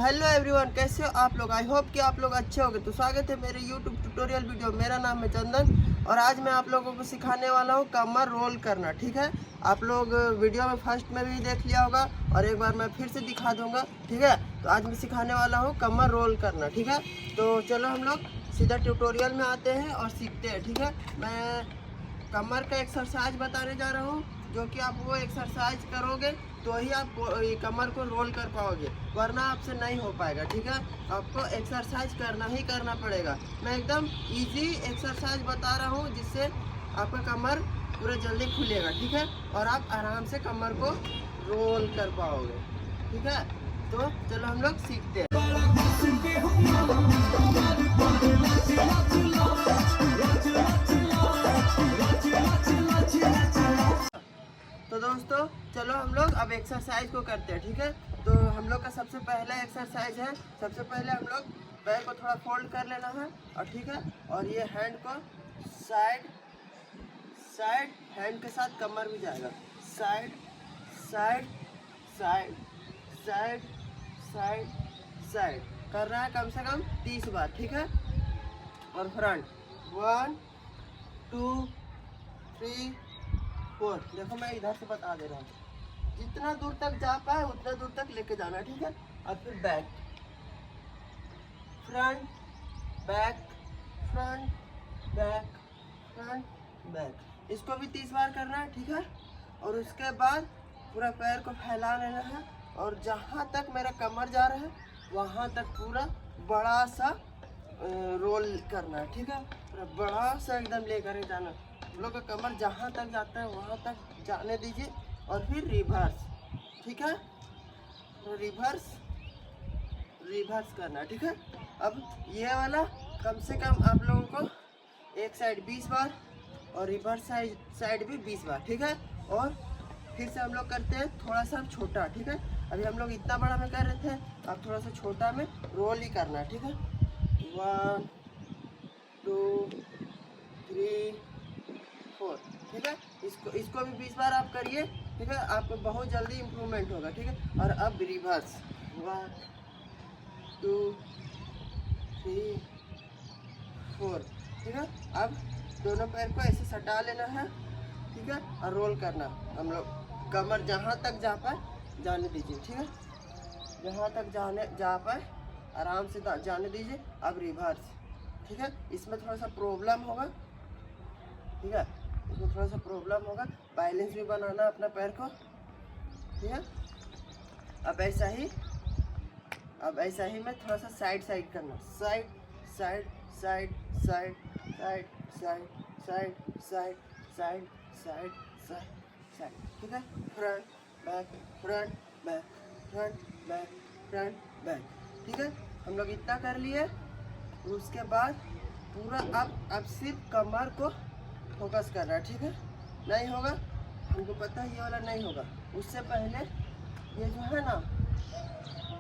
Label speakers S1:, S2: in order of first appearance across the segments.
S1: Hello everyone, कैसे हो आप लोग। आई होप कि आप लोग अच्छे होंगे। तो स्वागत है मेरे यूट्यूब ट्यूटोरियल वीडियो। मेरा नाम है चंदन और आज मैं आप लोगों को सिखाने वाला हूँ कमर रोल करना। ठीक है, आप लोग वीडियो में फर्स्ट में भी देख लिया होगा और एक बार मैं फिर से दिखा दूंगा। ठीक है, तो आज मैं सिखाने वाला हूँ कमर रोल करना। ठीक है, तो चलो हम लोग सीधा ट्यूटोरियल में आते हैं और सीखते हैं। ठीक है, मैं कमर का एक्सरसाइज बताने जा रहा हूँ, जो कि आप वो एक्सरसाइज करोगे तो ही आप कमर को रोल कर पाओगे, वरना आपसे नहीं हो पाएगा। ठीक है, आपको एक्सरसाइज करना ही करना पड़ेगा। मैं एकदम इजी एक्सरसाइज बता रहा हूँ जिससे आपका कमर पूरा जल्दी खुलेगा। ठीक है, और आप आराम से कमर को रोल कर पाओगे। ठीक है, तो चलो हम लोग सीखते हैं। तो दोस्तों चलो हम लोग अब एक्सरसाइज को करते हैं। ठीक है, तो हम लोग का सबसे पहला एक्सरसाइज है। सबसे पहले हम लोग पैर को थोड़ा फोल्ड कर लेना है और ठीक है, और ये हैंड को साइड साइड, हैंड के साथ कमर भी जाएगा। Side side side side side side करना है कम से कम 30 बार। ठीक है, और फ्रंट 1 2 3 4। देखो मैं इधर से बता दे रहा हूँ, जितना दूर तक जा पाए उतना दूर तक लेके जाना। ठीक है, और फिर back front back front back front back, इसको भी 30 बार करना है। ठीक है, और उसके बाद पूरा पैर को फैला लेना है और जहाँ तक मेरा कमर जा रहा है वहाँ तक पूरा बड़ा सा रोल करना है। ठीक है, पूरा बड़ा सा एकदम लेकर जाना। हम लोग का कमर जहाँ तक जाता है वहाँ तक जाने दीजिए और फिर रिवर्स। ठीक है, तो रिवर्स रिवर्स करना। ठीक है, अब ये वाला कम से कम आप लोगों को एक साइड 20 बार और रिवर्स साइड भी 20 बार। ठीक है, और फिर से हम लोग करते हैं थोड़ा सा छोटा। ठीक है, अभी हम लोग इतना बड़ा में कर रहे थे, अब थोड़ा सा छोटा में रोल ही करना है। ठीक है, 1 2 3 4। ठीक है, इसको भी 20 बार आप करिए। ठीक है, आपको बहुत जल्दी इम्प्रूवमेंट होगा। ठीक है, और अब रिवर्स 1 2 3 4। ठीक है, अब दोनों पैर को ऐसे सटा लेना है। ठीक है, और रोल करना। हम लोग कमर जहाँ तक जा पाए जाने दीजिए। ठीक है, जहाँ तक जा पाए आराम से जाने दीजिए। अब रिवर्स। ठीक है, इसमें थोड़ा सा प्रॉब्लम होगा। ठीक है, इसमें थोड़ा सा प्रॉब्लम होगा, बैलेंस भी बनाना अपना पैर को। ठीक है, अब ऐसा ही मैं थोड़ा सा साइड करना। Side side side side side side side side side side side side. ठीक है, front back front back front back front back. ठीक है, हम लोग इतना कर लिए। उसके बाद पूरा अब सिर्फ कमर को फोकस कर रहा है। ठीक है, नहीं होगा, हमको पता है ये वाला नहीं होगा। उससे पहले ये जो है ना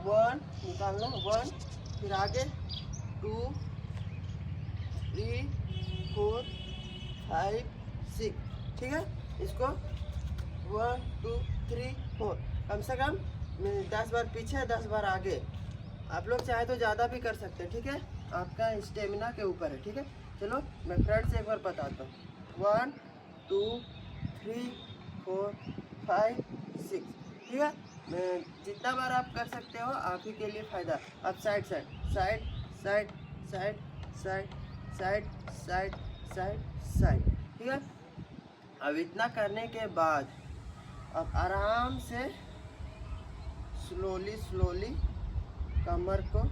S1: 1 निकालना, 1 फिर आगे 2 3 4 5 6। ठीक है, इसको 1 2 3 4 कम से कम 10 बार पीछे 10 बार आगे। आप लोग चाहे तो ज़्यादा भी कर सकते हैं। ठीक है, आपका स्टेमिना के ऊपर है। ठीक है, चलो मैं फ्रंट से एक बार बताता हूँ। 1 2 3 4 5 6। ठीक है, मैं जितना बार आप कर सकते हो आप ही के लिए फ़ायदा। अब side side side side side side side side side side. ठीक है, अब इतना करने के बाद अब आराम से स्लोली कमर को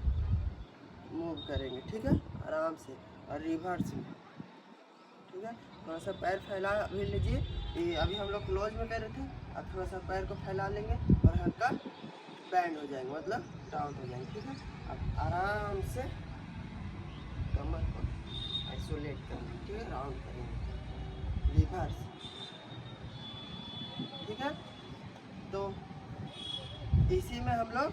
S1: मूव करेंगे। ठीक है, आराम से और रिवर्स में। ठीक है, थोड़ा सा पैर फैला भी लीजिए। ये अभी हम लोग क्लोज में कर रहे थे, अब थोड़ा सा पैर को फैला लेंगे और हल्का बैंड हो जाएंगे, मतलब डाउन हो जाएंगे। ठीक है, अब आराम से कमर को आइसोलेट करेंगे। ठीक है, राउंड करेंगे रिवर्स। ठीक है, तो इसी में हम लोग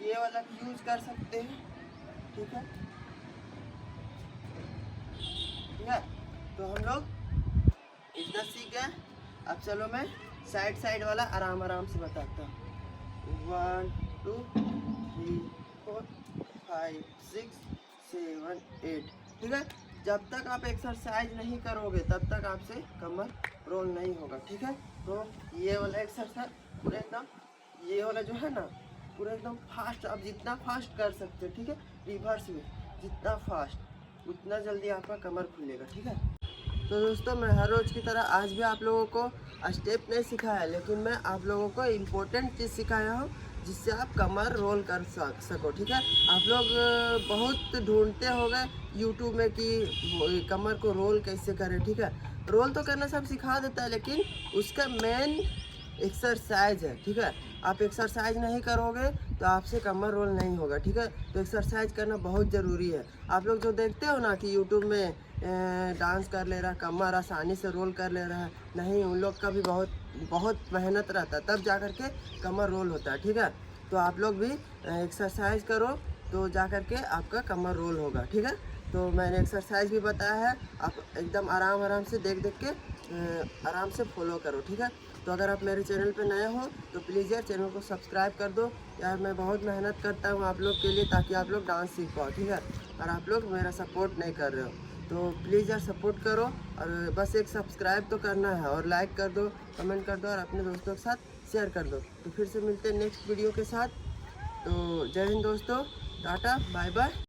S1: ये वाला यूज कर सकते हैं। ठीक है, ठीक है, तो हम लोग इतना सीख गए। अब चलो मैं साइड वाला आराम से बताता हूँ। 1 2 3 4 5 6 7 8। ठीक है, जब तक आप एक्सरसाइज नहीं करोगे तब तक आपसे कमर रोल नहीं होगा। ठीक है, तो ये वाला एक्सरसाइज पूरा एकदम, ये वाला जो है ना पूरा एकदम फास्ट, आप जितना फास्ट कर सकते हो। ठीक है, रिवर्स में जितना फास्ट उतना जल्दी आपका कमर खुलेगा। ठीक है, तो दोस्तों मैं हर रोज़ की तरह आज भी आप लोगों को स्टेप नहीं सिखाया, लेकिन मैं आप लोगों को इम्पोर्टेंट चीज़ सिखाया हूँ जिससे आप कमर रोल कर सको। ठीक है, आप लोग बहुत ढूंढते हो गए यूट्यूब में कि कमर को रोल कैसे करें। ठीक है, रोल तो करना सब सिखा देता है, लेकिन उसका मेन एक्सरसाइज है। ठीक है, आप एक्सरसाइज नहीं करोगे तो आपसे कमर रोल नहीं होगा। ठीक है, तो एक्सरसाइज करना बहुत ज़रूरी है। आप लोग जो देखते हो ना कि यूट्यूब में डांस कर ले रहा है, कमर आसानी से रोल कर ले रहा है, नहीं, उन लोग का भी बहुत बहुत मेहनत रहता है, तब जा कर के कमर रोल होता है। ठीक है, तो आप लोग भी एक्सरसाइज करो तो जा कर के आपका कमर रोल होगा। ठीक है, तो मैंने एक्सरसाइज भी बताया है, आप एकदम आराम आराम से देख देख के आराम से फॉलो करो। ठीक है, तो अगर आप मेरे चैनल पे नए हो तो प्लीज़ यार चैनल को सब्सक्राइब कर दो यार। मैं बहुत मेहनत करता हूँ आप लोग के लिए ताकि आप लोग डांस सीख पाओ। ठीक है, और आप लोग मेरा सपोर्ट नहीं कर रहे हो, तो प्लीज़ यार सपोर्ट करो, और बस एक सब्सक्राइब तो करना है, और लाइक कर दो, कमेंट कर दो, और अपने दोस्तों के साथ शेयर कर दो। तो फिर से मिलते हैं नेक्स्ट वीडियो के साथ। तो जय हिंद दोस्तों, टाटा बाय बाय।